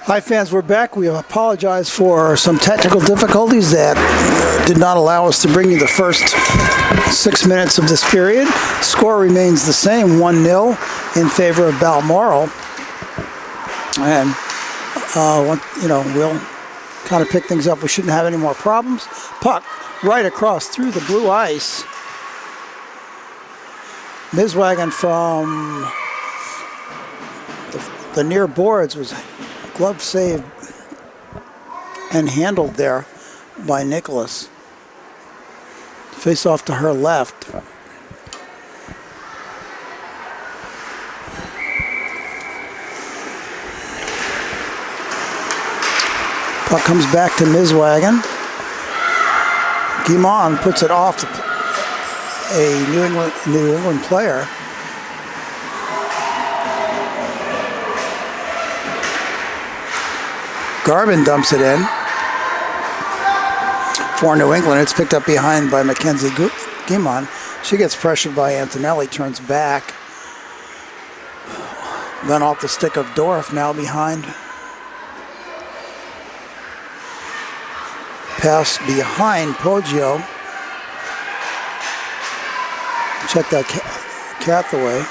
Hi fans, we're back. We apologize for some technical difficulties that did not allow us to bring you the first 6 minutes of this period. Score remains the same, 1-0 in favor of Balmoral. And, we'll kind of pick things up. We shouldn't have any more problems. Puck right across through the blue ice. Miswagon from the near boards was glove saved and handled there by Nicholas. Face off to her left. Puck comes back to Miswagon. Guimond puts it off a New England player. Garvin dumps it in for New England. It's picked up behind by Mackenzie Guimond. She gets pressured by Antonelli, turns back. Then off the stick of Dorff, now behind. Pass behind Poggio. Check that Cathaway.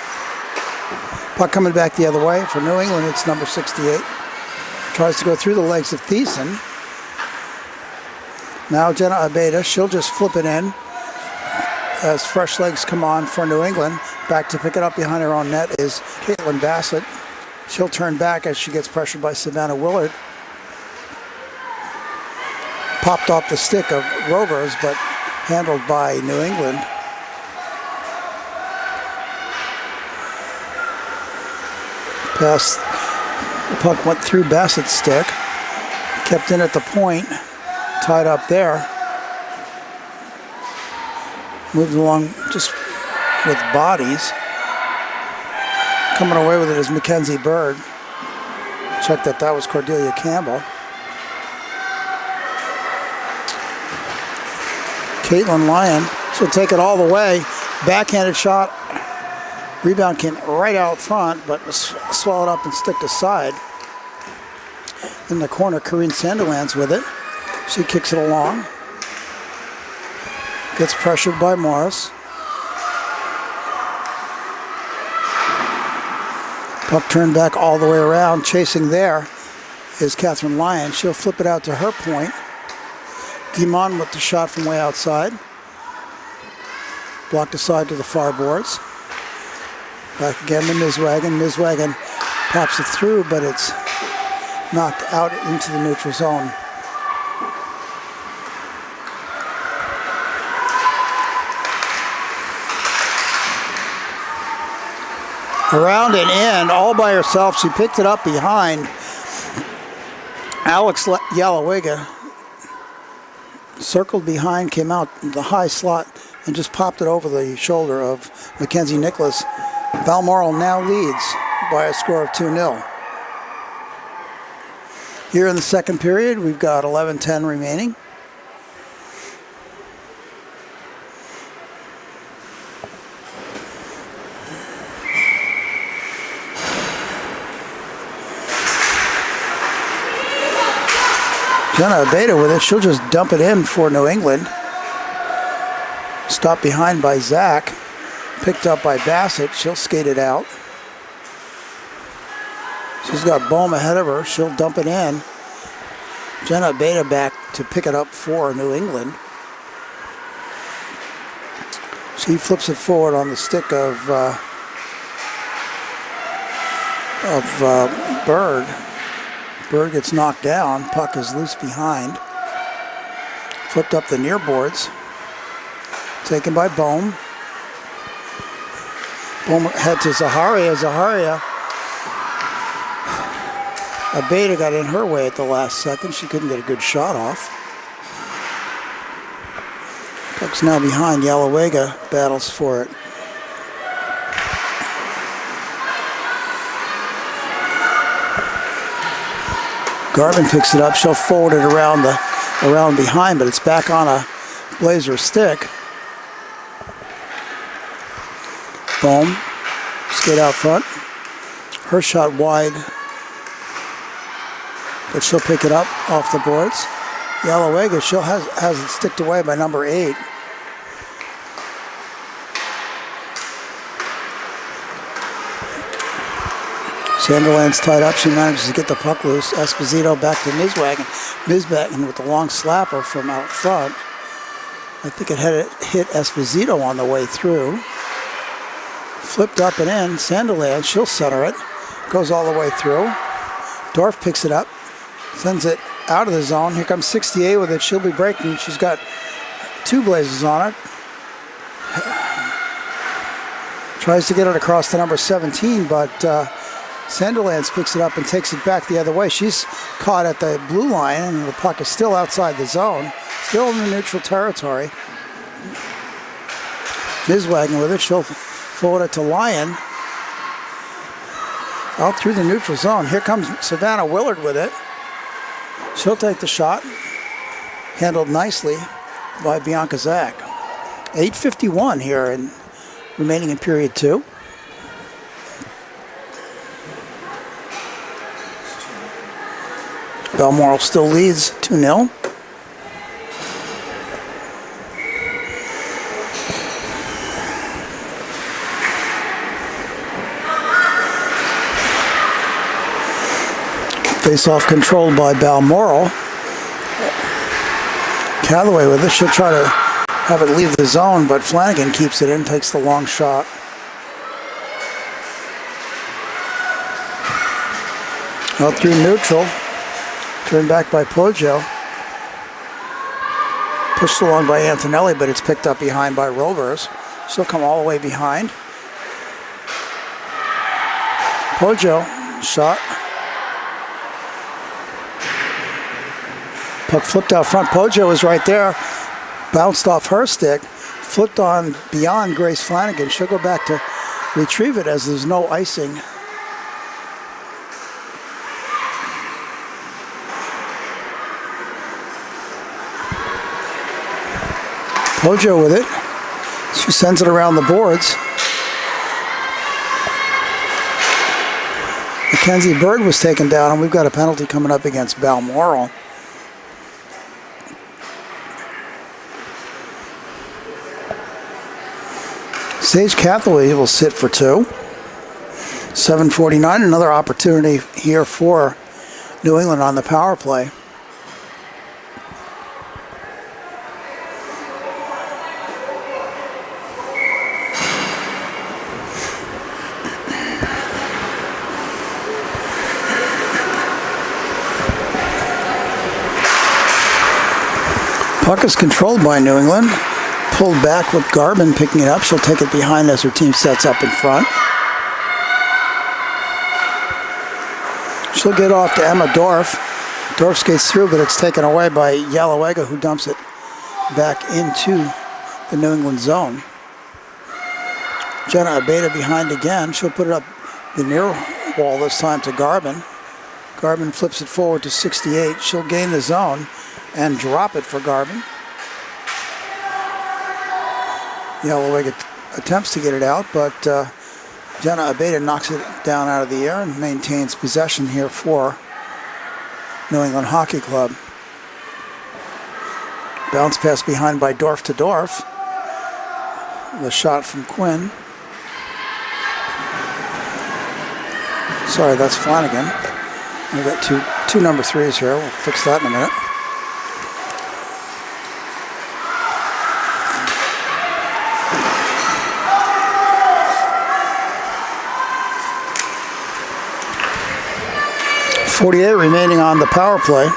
Puck coming back the other way for New England. It's number 68. Tries to go through the legs of Thiessen. Now Jenna Abeda, she'll just flip it in as fresh legs come on for New England. Back to pick it up behind her own net is Caitlin Bassett. She'll turn back as she gets pressured by Savannah Willard. Popped off the stick of Rovers, but handled by New England. Pass. The puck went through Bassett's stick, kept in at the point, tied up there. Moved along just with bodies. Coming away with it is Mackenzie Bird. Check that was Cordelia Campbell. Caitlin Lyon, she'll take it all the way. Backhanded shot. Rebound came right out front, but was swallowed up and sticked aside. In the corner, Corrine Sanderlands with it. She kicks it along. Gets pressured by Morris. Puck turned back all the way around. Chasing there is Catherine Lyon. She'll flip it out to her point. Guimond with the shot from way outside. Blocked aside to the far boards. Back again to Miswagon. Miswagon pops it through, but it's knocked out into the neutral zone. Around and in, all by herself. She picked it up behind Alex Yalawiga. Circled behind, came out the high slot, and just popped it over the shoulder of Mackenzie Nicholas. Balmoral now leads by a score of 2-0. Here in the second period, we've got 11:10 remaining. Jenna Abeda with it. She'll just dump it in for New England. Stopped behind by Zach. Picked up by Bassett. She'll skate it out. She's got Bohm ahead of her. She'll dump it in. Jenna Abeda back to pick it up for New England. She flips it forward on the stick of Bird. Bird gets knocked down. Puck is loose behind. Flipped up the near boards. Taken by Bohm. Bohm head to Zaharia. Zaharia. Abeda got in her way at the last second. She couldn't get a good shot off. Puck's now behind. Yalawiga battles for it. Garvin picks it up. She'll forward it around behind, but it's back on a Blazer stick. Bohm, skate out front. Her shot wide but she'll pick it up off the boards. JWHL, she'll has it sticked away by number 8. Sanderland's tied up. She manages to get the puck loose. Esposito back to Miswagen. Miswagen with the long slapper from out front. I think it had hit Esposito on the way through. Flipped up and in. Sanderland, she'll center it. Goes all the way through. Dorf picks it up. Sends it out of the zone. Here comes 68 with it. She'll be breaking. She's got 2 blazes on it. Tries to get it across to number 17, but Sanderlands picks it up and takes it back the other way. She's caught at the blue line, and the puck is still outside the zone, still in the neutral territory. Miswagen with it. She'll forward it to Lyon. Out through the neutral zone. Here comes Savannah Willard with it. She'll take the shot. Handled nicely by Bianca Zach. 8:51 here and remaining in period 2. Balmoral still leads 2-0. Face-off controlled by Balmoral. Callaway with it. She'll try to have it leave the zone, but Flanagan keeps it in, takes the long shot. Out through neutral. Turned back by Poggio. Pushed along by Antonelli, but it's picked up behind by Rovers. She'll come all the way behind. Poggio, shot. Puck flipped out front. Poggio was right there. Bounced off her stick. Flipped on beyond Grace Flanagan. She'll go back to retrieve it as there's no icing. Poggio with it. She sends it around the boards. Mackenzie Bird was taken down, and we've got a penalty coming up against Balmoral. Sage Cathaway will sit for 2. 7:49, another opportunity here for New England on the power play. Puck is controlled by New England. Pulled back with Garvin picking it up. She'll take it behind as her team sets up in front. She'll get off to Emma Dorf. Dorf skates through, but it's taken away by JWHL, who dumps it back into the New England zone. Jenna Abeda behind again. She'll put it up the near wall this time to Garvin. Garvin flips it forward to 68. She'll gain the zone and drop it for Garvin. JWHL attempts to get it out, but Jenna Abeda knocks it down out of the air and maintains possession here for New England Hockey Club. Bounce pass behind by Dorf to Dorf. The shot from Quinn. Sorry, that's Flanagan. We've got two number 3s here. We'll fix that in a minute. .48 remaining on the power play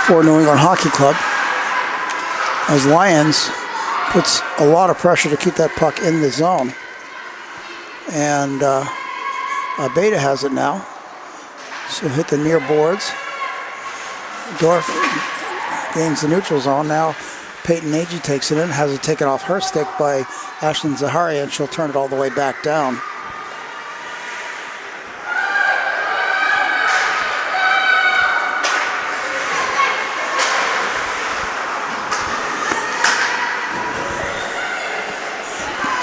for New England Hockey Club, as Lions puts a lot of pressure to keep that puck in the zone. And Beta has it now. She'll hit the near boards. Dorf gains the neutral zone. Now Peyton Agee takes it in, has it taken off her stick by Ashlyn Zaharia, and she'll turn it all the way back down.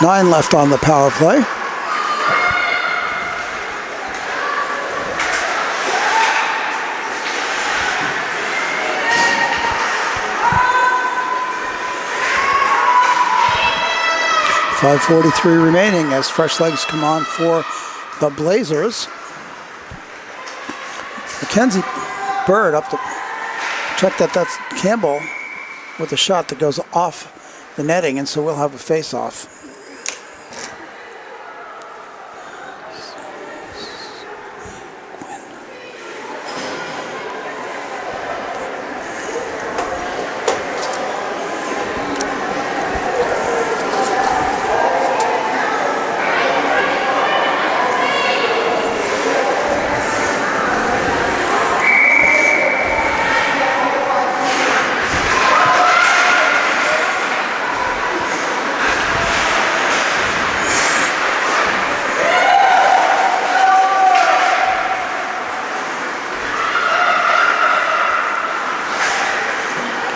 Nine left on the power play. 5:43 remaining as fresh legs come on for the Blazers. Mackenzie Bird up to check that. That's Campbell with a shot that goes off the netting, and so we'll have a face-off.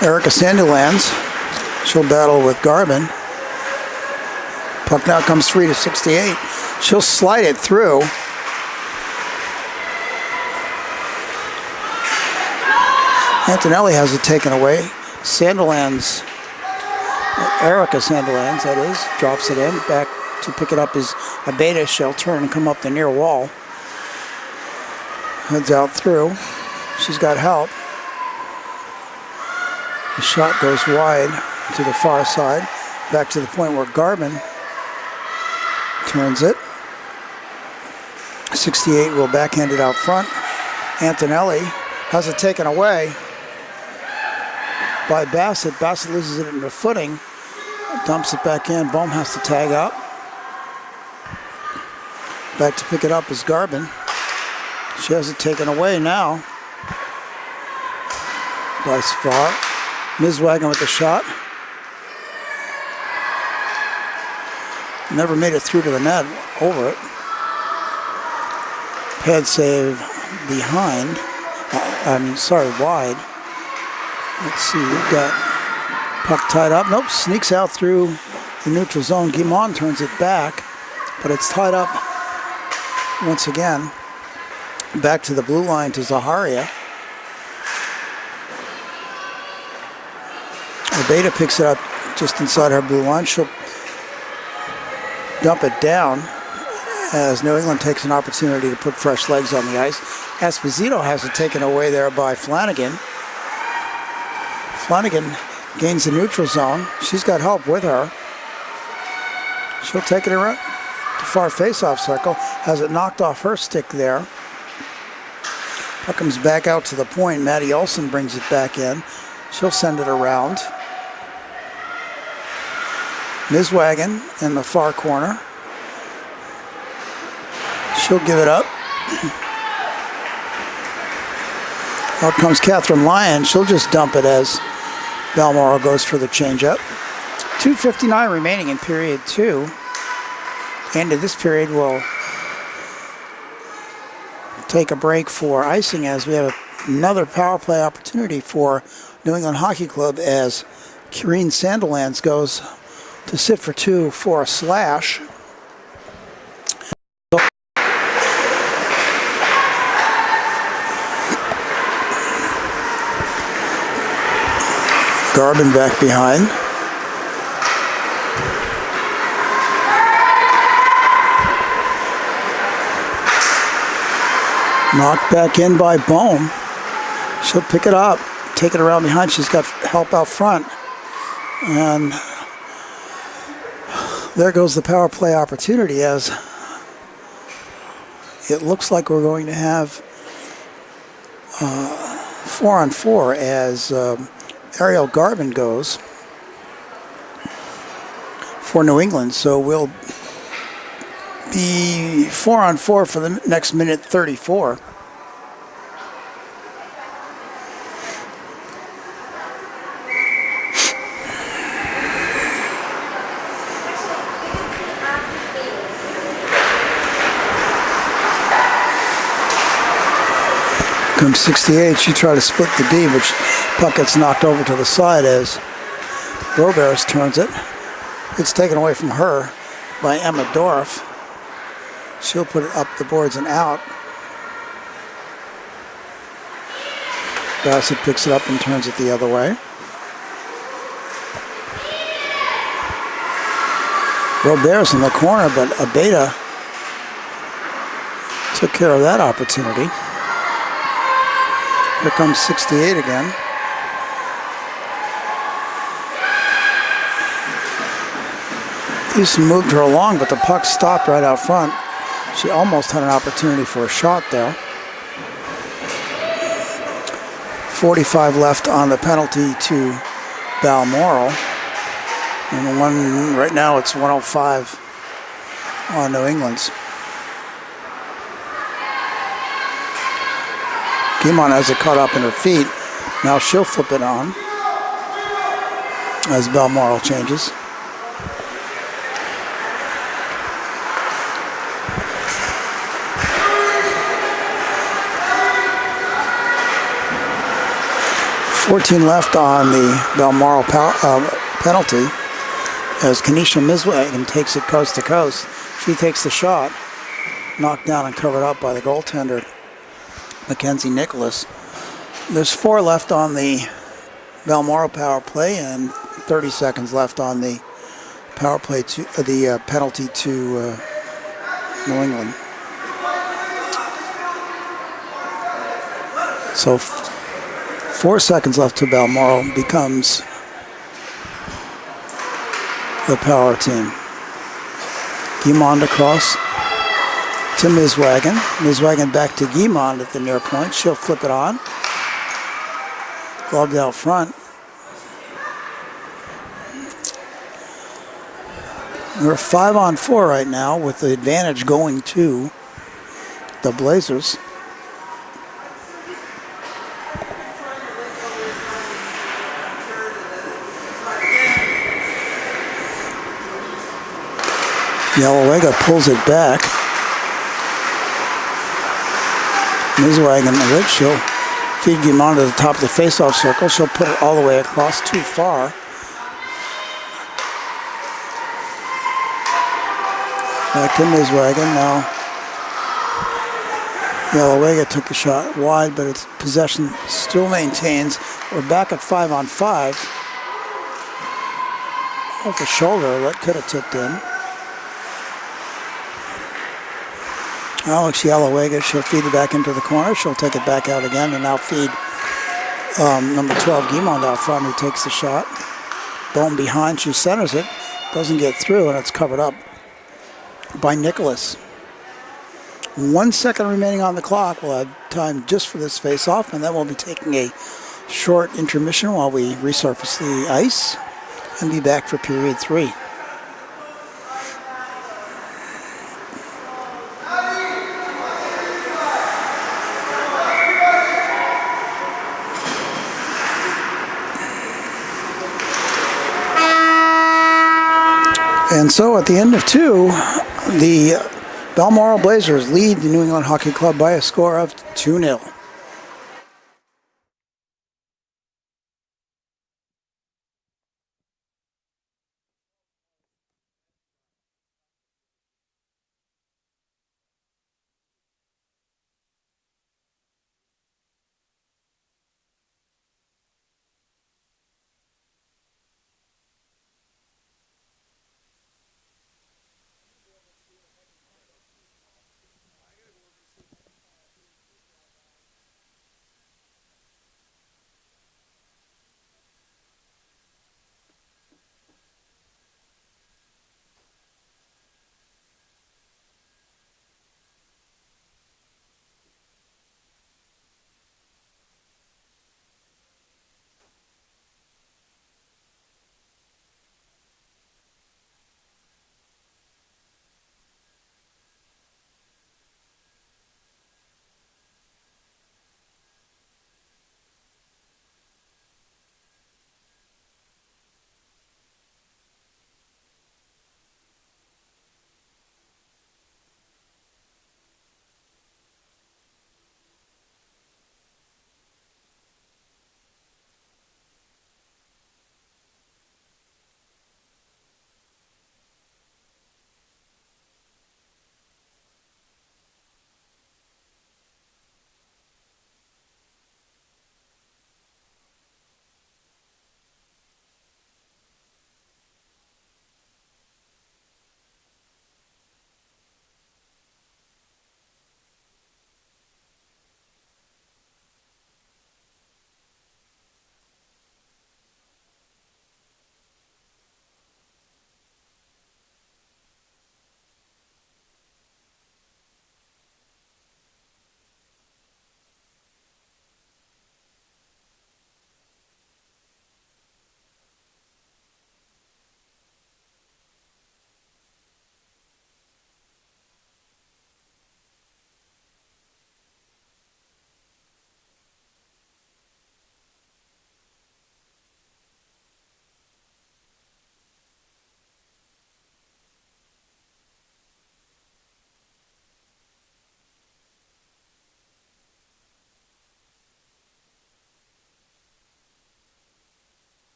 Erica Sandilands, she'll battle with Garvin. Puck now comes free to 68. She'll slide it through. Antonelli has it taken away. Sandilands, Erica Sandilands, that is, drops it in. Back to pick it up is Abeda. She'll turn and come up the near wall. Heads out through. She's got help. The shot goes wide to the far side, back to the point where Garvin turns it. 68 will backhand it out front. Antonelli has it taken away by Bassett. Bassett loses it into footing, dumps it back in. Bohm has to tag up. Back to pick it up is Garvin. She has it taken away now by Spar. Miswagon with the shot. Never made it through to the net, over it. Pad save behind. Wide. Let's see, we've got puck tied up. Nope, sneaks out through the neutral zone. Guimond turns it back, but it's tied up once again. Back to the blue line to Zaharia. Abeda picks it up just inside her blue line. She'll dump it down as New England takes an opportunity to put fresh legs on the ice. Esposito has it taken away there by Flanagan. Flanagan gains the neutral zone. She's got help with her. She'll take it around to far face-off circle. Has it knocked off her stick there. Puck comes back out to the point. Maddie Olsen brings it back in. She'll send it around. Miswagon in the far corner. She'll give it up. Out comes Catherine Lyon. She'll just dump it as Balmoral goes for the changeup. 2:59 remaining in period 2. End of this period will take a break for icing as we have another power play opportunity for New England Hockey Club as Karine Sandilands goes to sit for 2 for a slash. Garvin back behind. Knocked back in by Bohm. She'll pick it up, take it around behind. She's got help out front. And there goes the power play opportunity as it looks like we're going to have 4-on-4 as Ariel Garvin goes for New England. So we'll be 4-on-4 for the next minute 34. Comes 68. She tried to split the D, but puck gets knocked over to the side as Roberts turns it. It's taken away from her by Emma Dorff. She'll put it up the boards and out. Bassett picks it up and turns it the other way. Robert's in the corner, but Abeda took care of that opportunity. Here comes 68 again. Houston moved her along, but the puck stopped right out front. She almost had an opportunity for a shot there. 45 left on the penalty to Balmoral. And right now it's 105 on New England's. Guimond has it caught up in her feet. Now she'll flip it on as Balmoral changes. .14 left on the Balmoral penalty as Kanisha Mizwagan takes it coast to coast. She takes the shot, knocked down and covered up by the goaltender, Mackenzie Nicholas. There's 4 left on the Balmoral power play and 30 seconds left on the power play to the penalty to New England. So 4 seconds left to Balmoral becomes the power team. Guimond across to Mizwagan. Mizwagan back to Guimond at the near point. She'll flip it on. Gloved out front. We're 5-on-4 right now with the advantage going to the Blazers. Yelawega pulls it back. Mizwagan, she'll feed Guimond to the top of the face-off circle. She'll put it all the way across, too far. Back to Mizwagan now. Yelawega took the shot wide, but its possession still maintains. We're back at 5-on-5. Off the shoulder, that could have tipped in. Alex Yelawega, she'll feed it back into the corner. She'll take it back out again and now feed number 12, Guimond, out front, who takes the shot. Bone behind, she centers it. Doesn't get through, and it's covered up by Nicholas. 1 second remaining on the clock. We'll have time just for this face-off, and then we'll be taking a short intermission while we resurface the ice and be back for period 3. And so at the end of 2, the Balmoral Blazers lead the New England Hockey Club by a score of 2-0.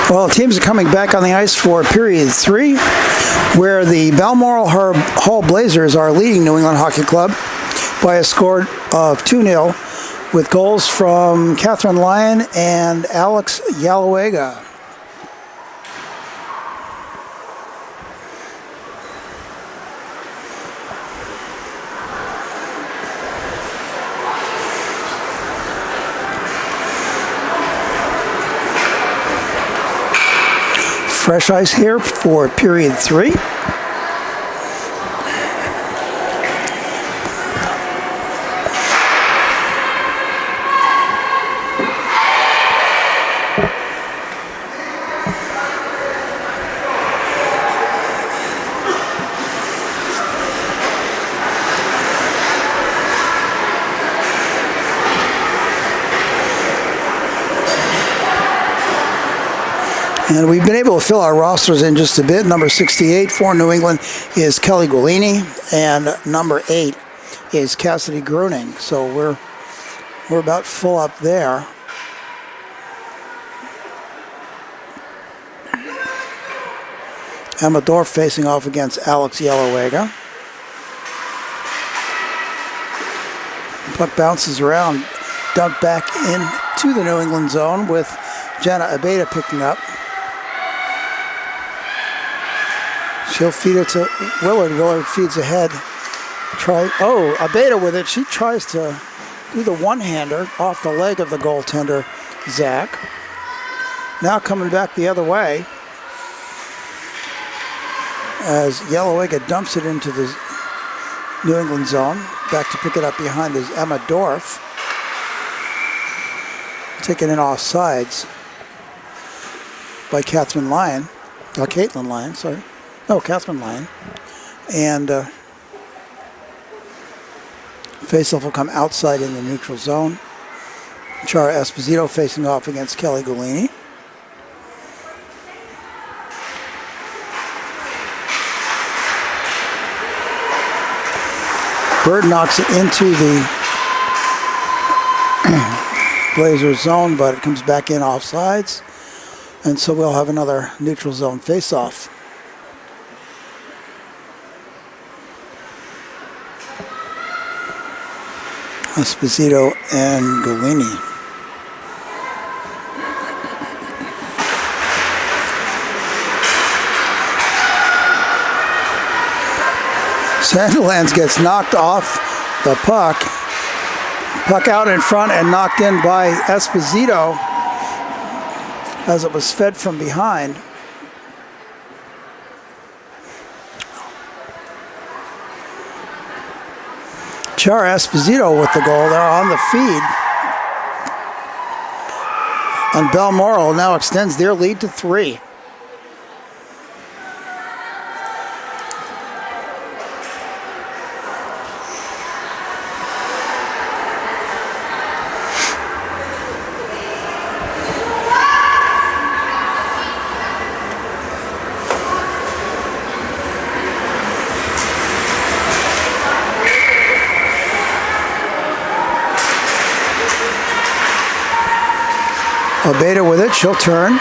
Well, teams are coming back on the ice for period 3, where the Balmoral Hall Blazers are leading New England Hockey Club by a score of 2-0 with goals from Catherine Lyon and Alex Yalowega. Fresh ice here for period 3. And we've been able to fill our rosters in just a bit. Number 68 for New England is Kelly Guglini, and number 8 is Cassidy Gruning. So we're about full up there. Emma Dorf facing off against Alex Yalowega. Puck bounces around, dumped back into the New England zone with Jenna Abeda picking up. She'll feed it to Willard. Willard feeds ahead. Abeda with it. She tries to do the one-hander off the leg of the goaltender, Zach. Now coming back the other way as Yalowega dumps it into the New England zone. Back to pick it up behind is Emma Dorf. Taken in off sides by Catherine Lyon. Caitlin Lyon, sorry. No, Catherine Lyon. And faceoff will come outside in the neutral zone. Chara Esposito facing off against Kelly Guglini. Bird knocks it into the Blazers zone, but it comes back in off sides. And so we'll have another neutral zone faceoff. Esposito and Guglini. Sandilands gets knocked off the puck. Puck out in front and knocked in by Esposito as it was fed from behind. Chara Esposito with the goal there on the feed. And Balmoral now extends their lead to 3. Abeda with it, she'll turn.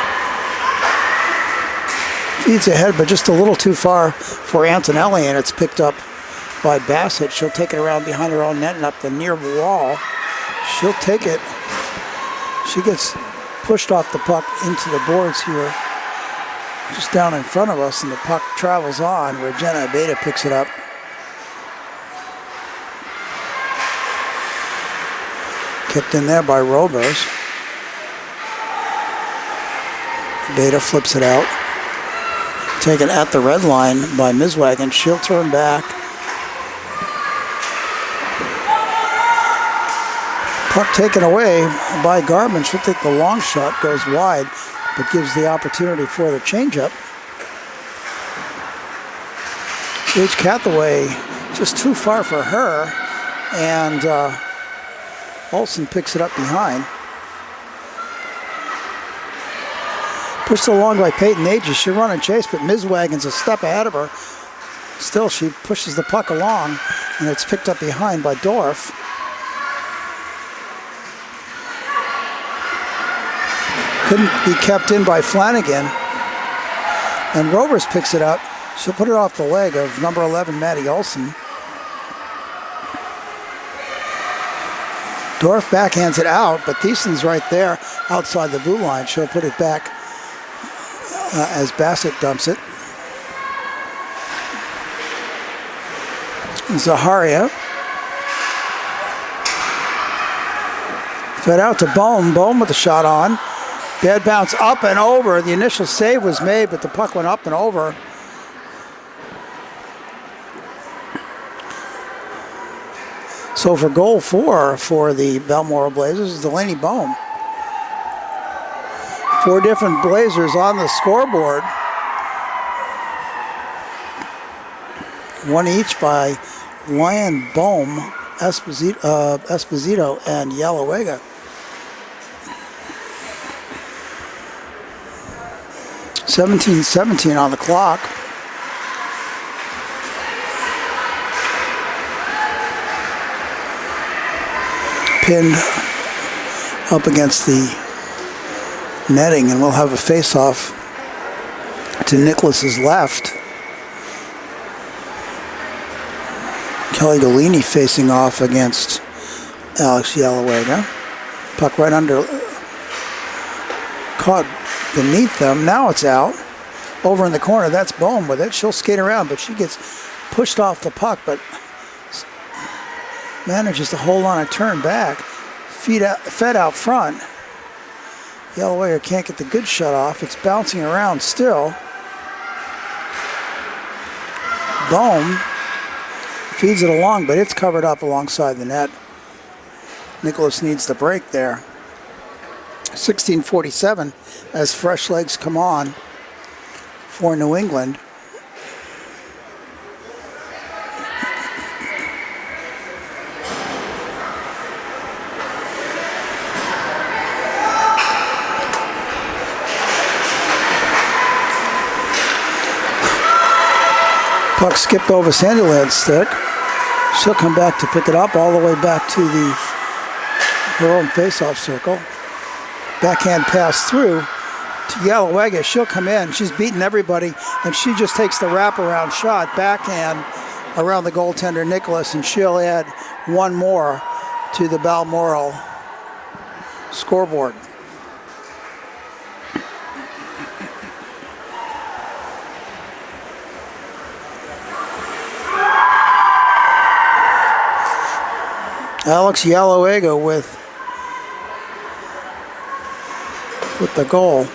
Feeds ahead, but just a little too far for Antonelli, and it's picked up by Bassett. She'll take it around behind her own net and up the near wall. She'll take it. She gets pushed off the puck into the boards here, just down in front of us, and the puck travels on where Jenna Abeda picks it up. Kept in there by Robers. Beta flips it out. Taken at the red line by Miswagon. She'll turn back. Puck taken away by Garman. She'll take the long shot, goes wide, but gives the opportunity for the changeup. H. Cathaway just too far for her, and Olsen picks it up behind. Pushed along by Peyton Aegis. She'll run and chase, but Miswagon's a step ahead of her. Still, she pushes the puck along, and it's picked up behind by Dorf. Couldn't be kept in by Flanagan. And Rovers picks it up. She'll put it off the leg of number 11, Maddie Olson. Dorff backhands it out, but Thiessen's right there outside the blue line. She'll put it back as Bassett dumps it. Zaharia. Fed out to Bohm. Bohm with a shot on. Bad bounce up and over. The initial save was made, but the puck went up and over. So for goal 4 for the Balmoral Blazers is Delaney Bohm. 4 different Blazers on the scoreboard. 1 each by Lyon, Bohm, Esposito, and Yalawega. 17-17 on the clock. Pinned up against the netting, and we'll have a face-off to Nicholas's left. Kelly Galini facing off against Alex Yalawega. Puck right under, caught beneath them. Now it's out. Over in the corner, that's Bohm with it. She'll skate around, but she gets pushed off the puck, but manages to hold on and turn back. Fed out front. Yalawega can't get the good shot off. It's bouncing around still. Bohm feeds it along, but it's covered up alongside the net. Nicholas needs the break there. 16:47 as fresh legs come on for New England. Puck skipped over Sandiland's stick. She'll come back to pick it up all the way back to her own face-off circle. Backhand pass through to Yalawega. She'll come in. She's beaten everybody, and she just takes the wraparound shot, backhand around the goaltender Nicholas, and she'll add one more to the Balmoral scoreboard. Alex Yalawega with the goal.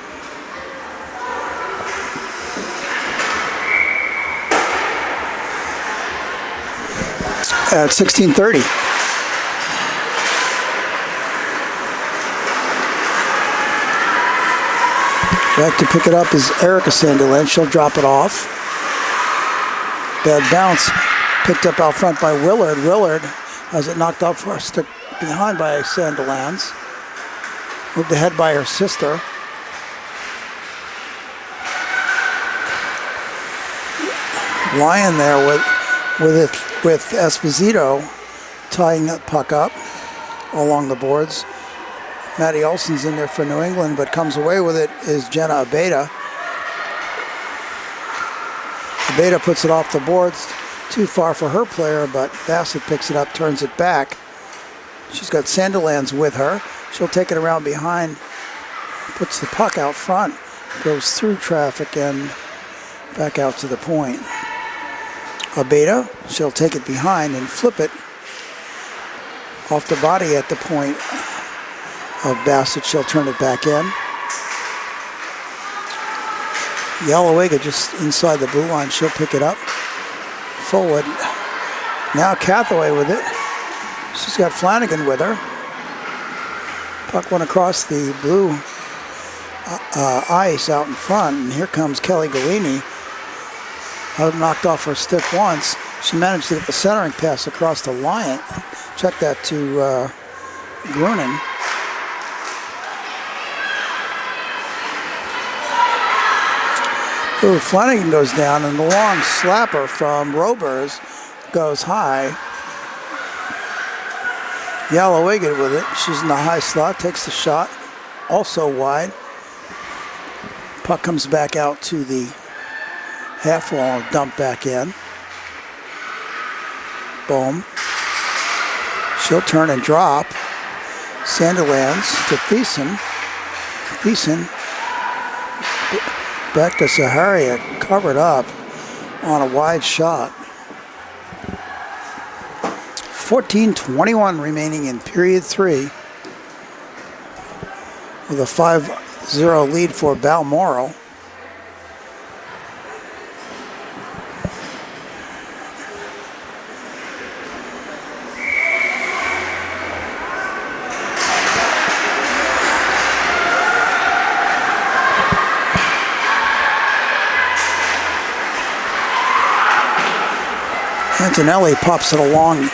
At 16:30. Back to pick it up is Erica Sandiland. She'll drop it off. Bad bounce. Picked up out front by Willard. Willard has it knocked off for a stick behind by Sandilands. Moved ahead by her sister. Lyon there with Esposito tying that puck up along the boards. Maddie Olson's in there for New England, but comes away with it is Jenna Abeda. Abeda puts it off the boards. Too far for her player, but Bassett picks it up, turns it back. She's got Sandilands with her. She'll take it around behind, puts the puck out front, goes through traffic and back out to the point. Abeda, she'll take it behind and flip it off the body at the point of Bassett. She'll turn it back in. Yalawega just inside the blue line. She'll pick it up. Forward. Now Cathaway with it. She's got Flanagan with her. Puck went across the blue ice out in front, and here comes Kelly Galini. Knocked off her stick once. She managed to get the centering pass across the line. Check that to Grunin. Ooh, Flanagan goes down, and the long slapper from Robers goes high. Yalawega with it. She's in the high slot, takes the shot, also wide. Puck comes back out to the half wall and dumped back in. Boom. She'll turn and drop. Sanderlands to Thiessen. Thiessen back to Saharia, covered up on a wide shot. 14:21 remaining in period 3 with a 5-0 lead for Balmoral. Antonelli pops it along.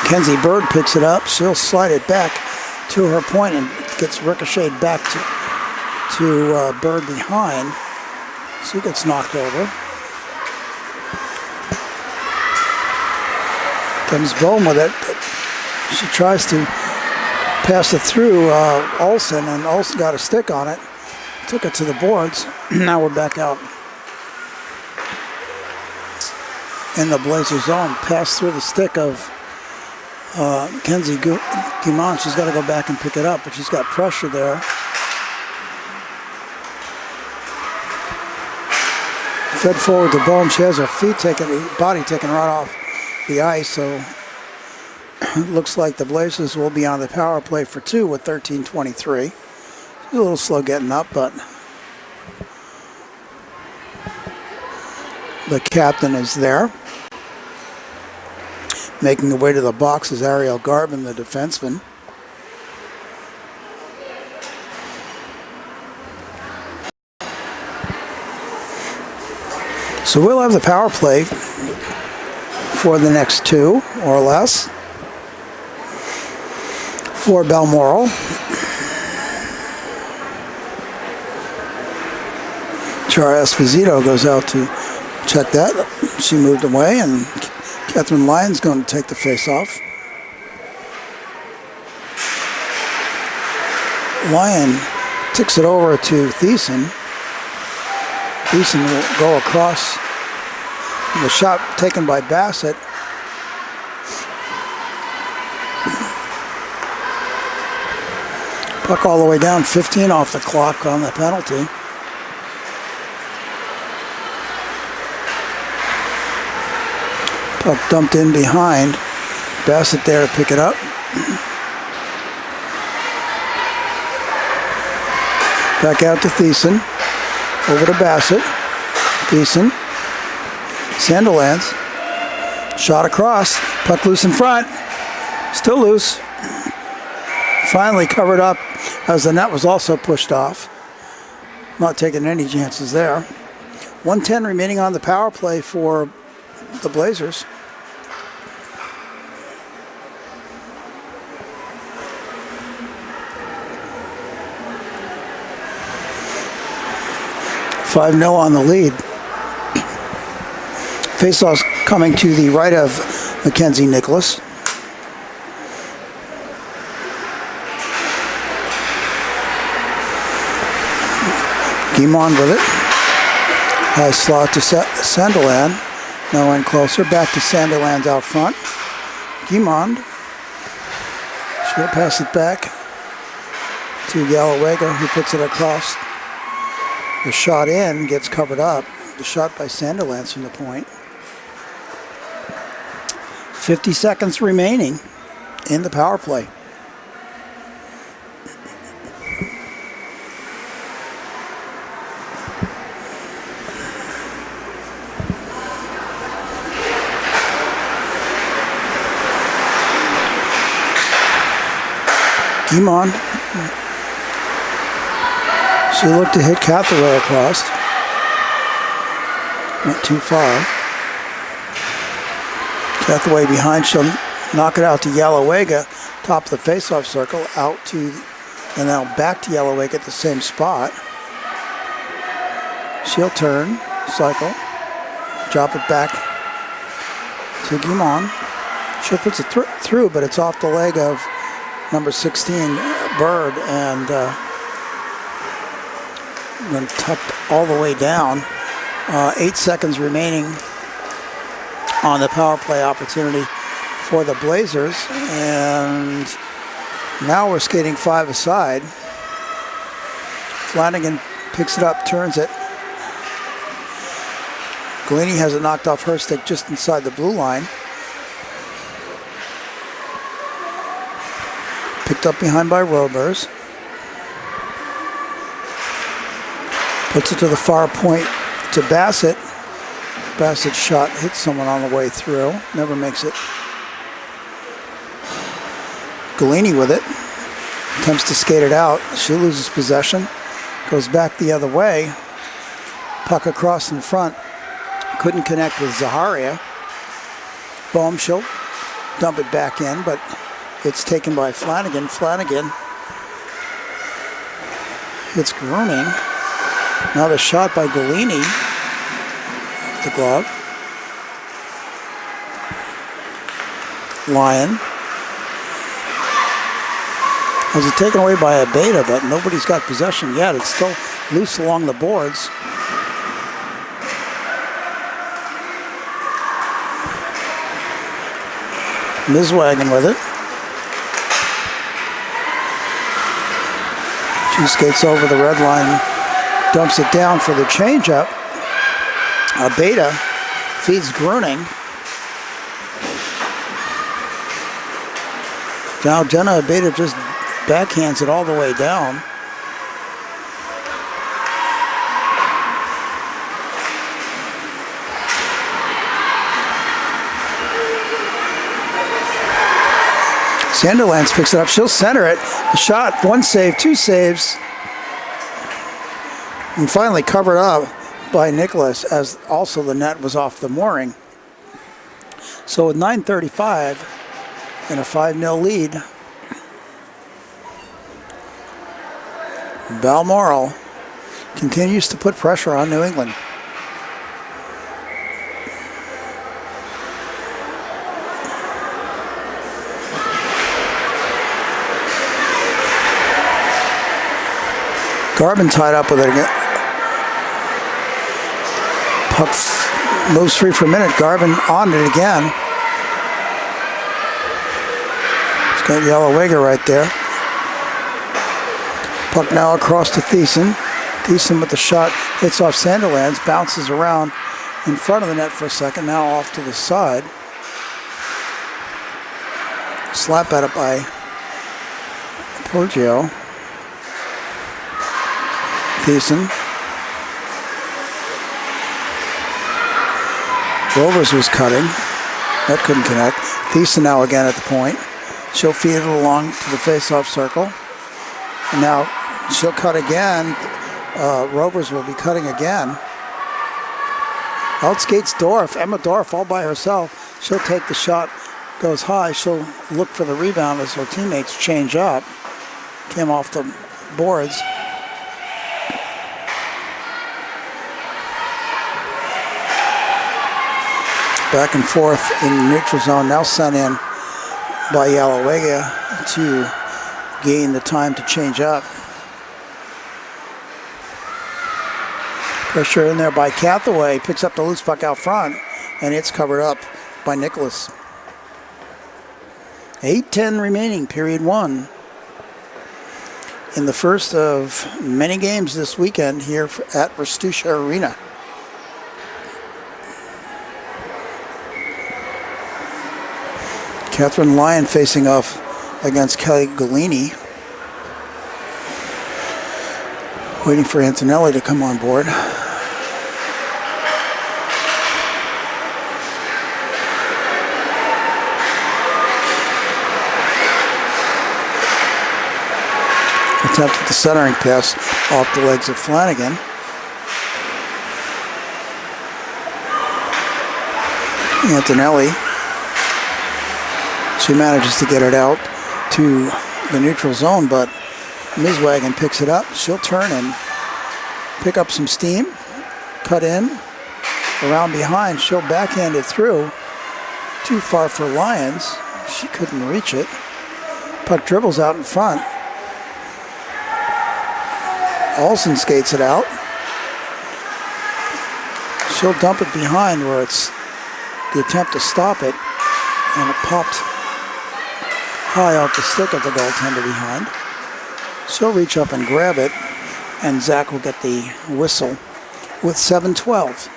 Kenzie Bird picks it up. She'll slide it back to her point and gets ricocheted back to Bird behind. She gets knocked over. Comes Bohm with it. She tries to pass it through Olsen, and Olsen got a stick on it. Took it to the boards. Now we're back out in the Blazer zone. Pass through the stick of Kenzie Guimond. She's got to go back and pick it up, but she's got pressure there. Fed forward to Bohm. She has her body taken right off the ice, so it looks like the Blazers will be on the power play for 2 with 13:23. A little slow getting up, but the captain is there. Making the way to the box is Ariel Garvin, the defenseman. So we'll have the power play for the next 2 or less for Balmoral. Chara Esposito goes out to check that. She moved away, and Catherine Lyon's going to take the face-off. Lyon ticks it over to Thiessen. Thiessen will go across. The shot taken by Bassett. Puck all the way down, 15 off the clock on the penalty. Puck dumped in behind. Bassett there to pick it up. Back out to Thiessen. Over to Bassett. Thiessen. Sanderlands. Shot across. Puck loose in front. Still loose. Finally covered up as the net was also pushed off. Not taking any chances there. 1:10 remaining on the power play for the Blazers. $5-0 on the lead. Faceoff's coming to the right of Mackenzie Nicholas. Guimond with it. High slot to Sanderland. Now in closer. Back to Sanderland out front. Guimond. She'll pass it back to Gallowega, who puts it across. The shot in gets covered up. The shot by Sanderlands from the point. 50 seconds remaining in the power play. Guimond. She looked to hit Cathaway across. Went too far. Cathaway behind. She'll knock it out to Yellowega. Top of the faceoff circle. Out to, and now back to Yellowega at the same spot. She'll turn, cycle, drop it back to Guimond. She puts it through, but it's off the leg of number 16, Bird, and Then tucked all the way down. 8 seconds remaining on the power play opportunity for the Blazers. And now we're skating 5 aside. Flanagan picks it up, turns it. Galini has it knocked off her stick just inside the blue line. Picked up behind by Robers. Puts it to the far point to Bassett. Bassett's shot hits someone on the way through. Never makes it. Galini with it. Attempts to skate it out. She loses possession. Goes back the other way. Puck across in front. Couldn't connect with Zaharia. Bohm, she'll dump it back in, but it's taken by Flanagan. Flanagan hits Gruning. Another shot by Galini. The glove. Lyon. Has it taken away by Abeda, but nobody's got possession yet. It's still loose along the boards. Miswagon with it. She skates over the red line, dumps it down for the changeup. Abeda feeds Gruning. Now Jenna Abeda just backhands it all the way down. Sanderlands picks it up. She'll center it. The shot, 1 save, 2 saves. And finally covered up by Nicholas, as also the net was off the mooring. So with 9:35 and a 5-0 lead, Balmoral continues to put pressure on New England. Garvin tied up with it again. Puck moves free for a minute. Garvin on it again. He's got Yellowegger right there. Puck now across to Thiessen. Thiessen with the shot, hits off Sanderlands, bounces around in front of the net for a second, now off to the side. Slap at it by Porgio. Thiessen. Rovers was cutting. That couldn't connect. Thiessen now again at the point. She'll feed it along to the face-off circle. And now she'll cut again. Rovers will be cutting again. Outskates Dorff. Emma Dorff all by herself. She'll take the shot, goes high. She'll look for the rebound as her teammates change up. Came off the boards. Back and forth in the neutral zone, now sent in by Yellowegger to gain the time to change up. Pressure in there by Cathaway, picks up the loose puck out front, and it's covered up by Nicholas. 8:10 remaining, period 1. In the first of many games this weekend here at Rastusha Arena. Catherine Lyon facing off against Kelly Galini. Waiting for Antonelli to come on board. Attempt at the centering pass off the legs of Flanagan. Antonelli. She manages to get it out to the neutral zone, but Miswagon picks it up. She'll turn and pick up some steam, cut in, around behind. She'll backhand it through. Too far for Lyons. She couldn't reach it. Puck dribbles out in front. Olsen skates it out. She'll dump it behind where it's the attempt to stop it, and it popped high off the stick of the goaltender behind. She'll reach up and grab it, and Zach will get the whistle with 7:12.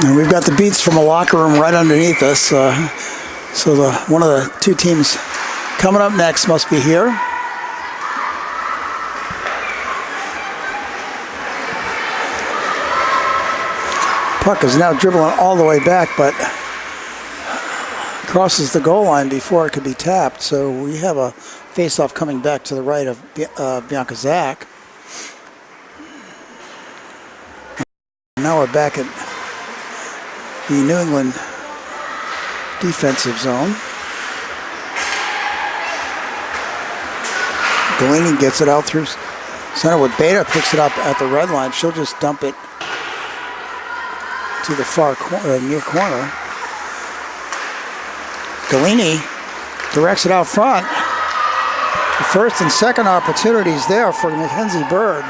And we've got the beats from a locker room right underneath us. So one of the two teams coming up next must be here. Puck is now dribbling all the way back, but crosses the goal line before it could be tapped. So we have a face-off coming back to the right of Bianca Zach. Now we're back at the New England defensive zone. Delaney gets it out through center with Beta, picks it up at the red line. She'll just dump it to the far near corner. Delaney directs it out front. The first and second opportunities there for Mackenzie Bird.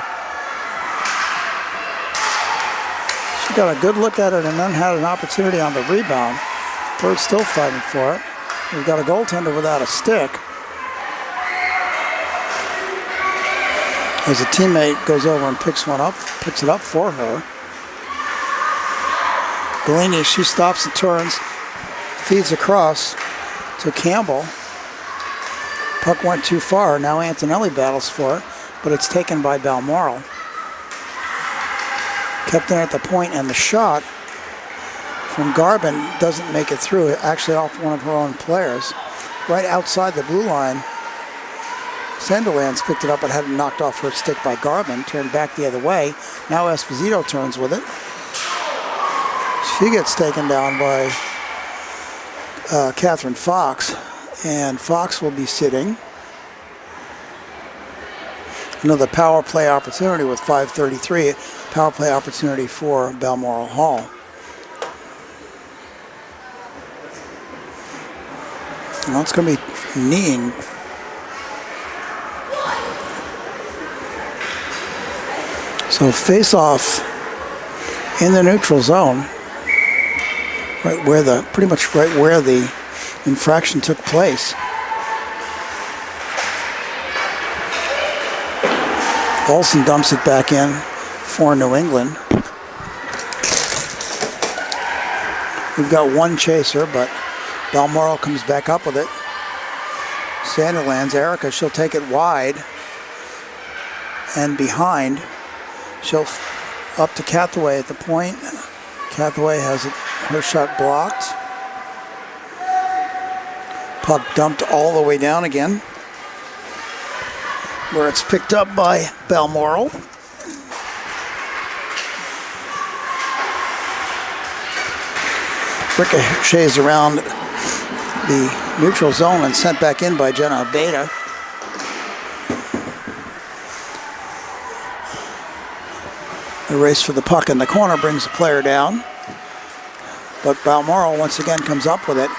She got a good look at it and then had an opportunity on the rebound. Bird's still fighting for it. We've got a goaltender without a stick. As a teammate goes over and picks it up for her. Delaney, she stops and turns, feeds across to Campbell. Puck went too far. Now Antonelli battles for it, but it's taken by Balmoral. Kept in at the point, and the shot from Garvin doesn't make it through. Actually off one of her own players. Right outside the blue line. Sanderlands picked it up but had it knocked off her stick by Garvin. Turned back the other way. Now Esposito turns with it. She gets taken down by Catherine Fox. And Fox will be sitting. Another power play opportunity with 5:33. Power play opportunity for Balmoral Hall. Well, it's going to be kneeing. So face off in the neutral zone, pretty much right where the infraction took place. Olsen dumps it back in for New England. We've got one chaser, but Balmoral comes back up with it. Sanderlands, Erica, she'll take it wide and behind. She'll up to Cathaway at the point. Cathaway has her shot blocked. Puck dumped all the way down again, where it's picked up by Balmoral. Ricochets around the neutral zone and sent back in by Jenna Beta. The race for the puck in the corner brings the player down. But Balmoral once again comes up with it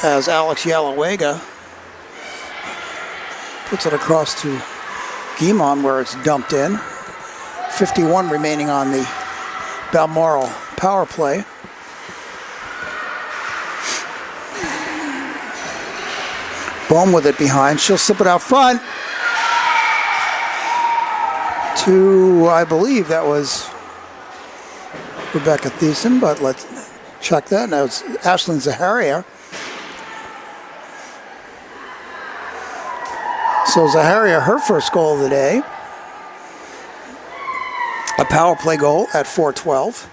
as Alex Yalawega puts it across to Guimon where it's dumped in. 51 remaining on the Balmoral power play. Bohm with it behind. She'll slip it out front to, I believe that was Rebecca Thiessen, but let's check that. Now it's Ashlyn Zaharia. So Zaharia, her first goal of the day. A power play goal at 4:12.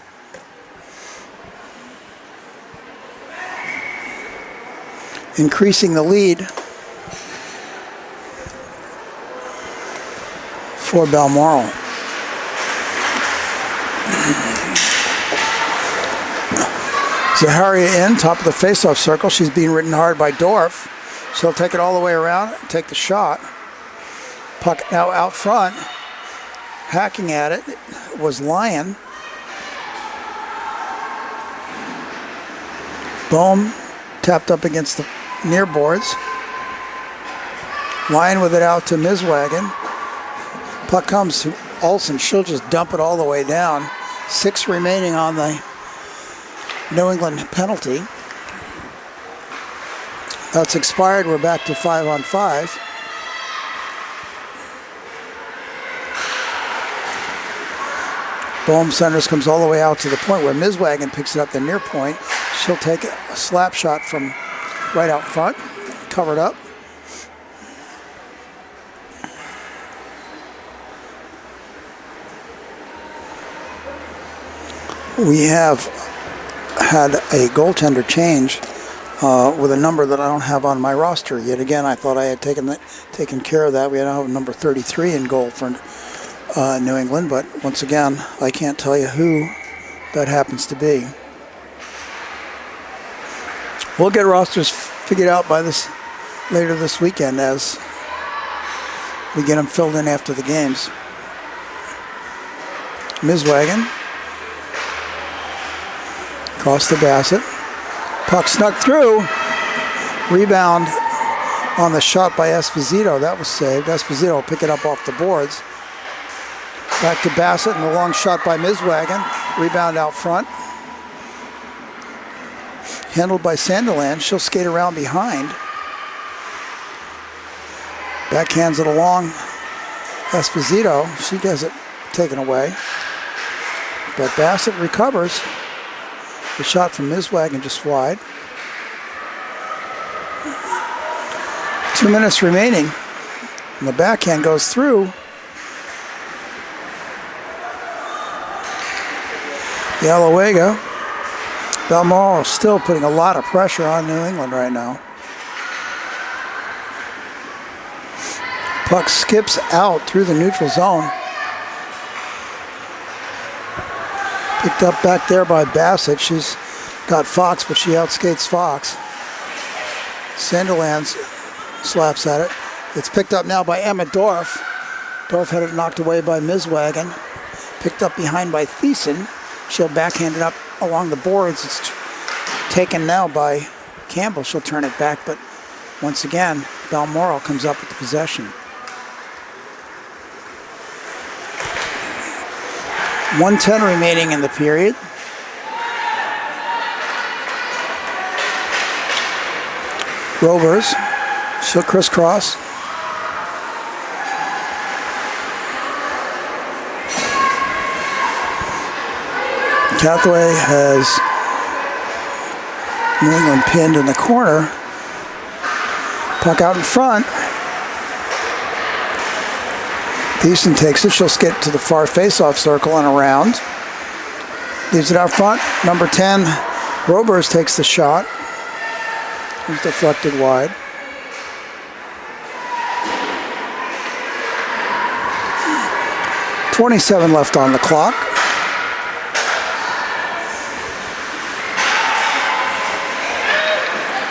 Increasing the lead for Balmoral. Zaharia in, top of the faceoff circle. She's being ridden hard by Dorff. She'll take it all the way around, take the shot. Puck now out front. hacking at it was Lyon. Bohm tapped up against the near boards. Lyon with it out to Miswagen. Puck comes to Olsen. She'll just dump it all the way down. 6 remaining on the New England penalty. That's expired. We're back to 5-on-5. Bohm centers, comes all the way out to the point where Miswagen picks it up the near point. She'll take a slap shot from right out front, covered up. We have had a goaltender change with a number that I don't have on my roster. Yet again, I thought I had taken care of that. We now have number 33 in goal for New England, but once again, I can't tell you who that happens to be. We'll get rosters figured out by later this weekend as we get them filled in after the games. Miswagen. Across to Bassett. Puck snuck through. Rebound on the shot by Esposito. That was saved. Esposito will pick it up off the boards. Back to Bassett and a long shot by Miswagen. Rebound out front. Handled by Sandiland. She'll skate around behind. Backhands it along Esposito. She gets it taken away. But Bassett recovers. The shot from Miswagen just wide. 2 minutes remaining. And the backhand goes through. Yalawaga. Balmoral still putting a lot of pressure on New England right now. Puck skips out through the neutral zone. Picked up back there by Bassett. She's got Fox, but she outskates Fox. Sandilands slaps at it. It's picked up now by Emma Dorff. Dorff had it knocked away by Miswagen. Picked up behind by Thiessen. She'll backhand it up along the boards. It's taken now by Campbell. She'll turn it back, but once again, Balmoral comes up with the possession. 1:10 remaining in the period. Rovers, she'll crisscross. Cathaway has New England pinned in the corner. Puck out in front. Thiessen takes it. She'll skate to the far face-off circle and around. Leaves it out front. Number 10, Robers takes the shot. It's deflected wide. .27 left on the clock.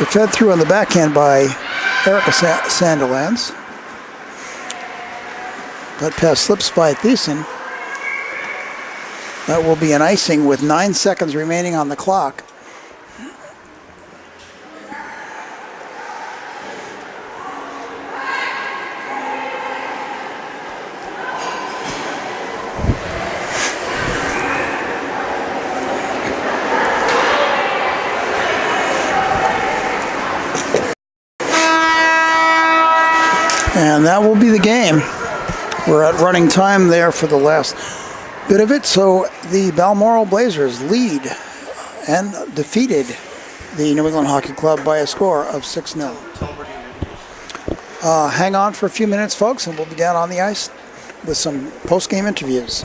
It fed through on the backhand by Erica Sandilands. That pass slips by Thiessen. That will be an icing with 9 seconds remaining on the clock. And that will be the game. We're at running time there for the last bit of it. So the Balmoral Blazers lead and defeated the New England Hockey Club by a score of 6-0. Hang on for a few minutes, folks, and we'll be down on the ice with some post-game interviews.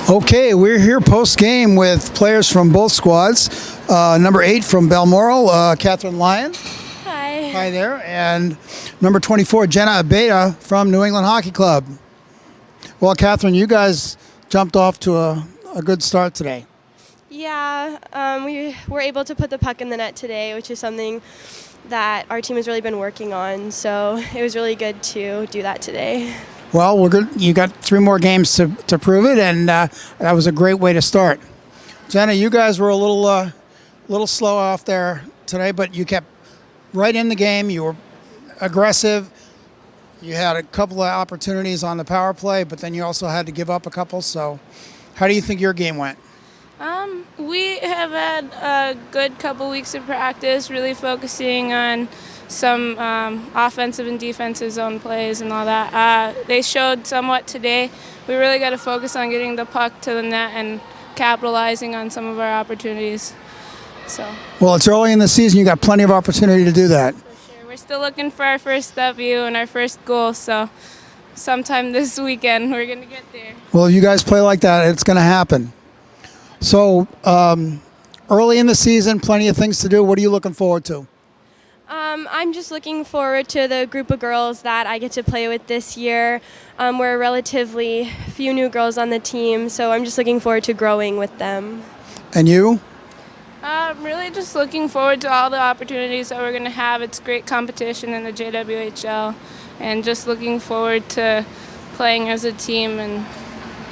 Okay, we're here post-game with players from both squads. Number 8 from Balmoral, Catherine Lyon. Hi. Hi there. And number 24, Jenna Abeda from New England Hockey Club. Well, Catherine, you guys jumped off to a good start today. Yeah, we were able to put the puck in the net today, which is something that our team has really been working on. So it was really good to do that today. Well, we're good. You got 3 more games to prove it, and that was a great way to start. Jenna, you guys were a little slow off there today, but you kept right in the game. You were aggressive. You had a couple of opportunities on the power play, but then you also had to give up a couple. So how do you think your game went? We have had a good couple weeks of practice, really focusing on some offensive and defensive zone plays and all that. They showed somewhat today. We really got to focus on getting the puck to the net and capitalizing on some of our opportunities. Well, it's early in the season. You got plenty of opportunity to do that. For sure. We're still looking for our first W and our first goal, so sometime this weekend we're going to get there. Well, if you guys play like that, it's going to happen. So early in the season, plenty of things to do. What are you looking forward to? I'm just looking forward to the group of girls that I get to play with this year. We're relatively few new girls on the team, so I'm just looking forward to growing with them. And you? I'm really just looking forward to all the opportunities that we're going to have. It's great competition in the JWHL, and just looking forward to playing as a team and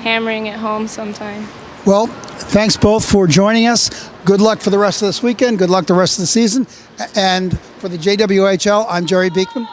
hammering it home sometime. Well, thanks both for joining us. Good luck for the rest of this weekend. Good luck the rest of the season. And for the JWHL, I'm Jerry Beekman.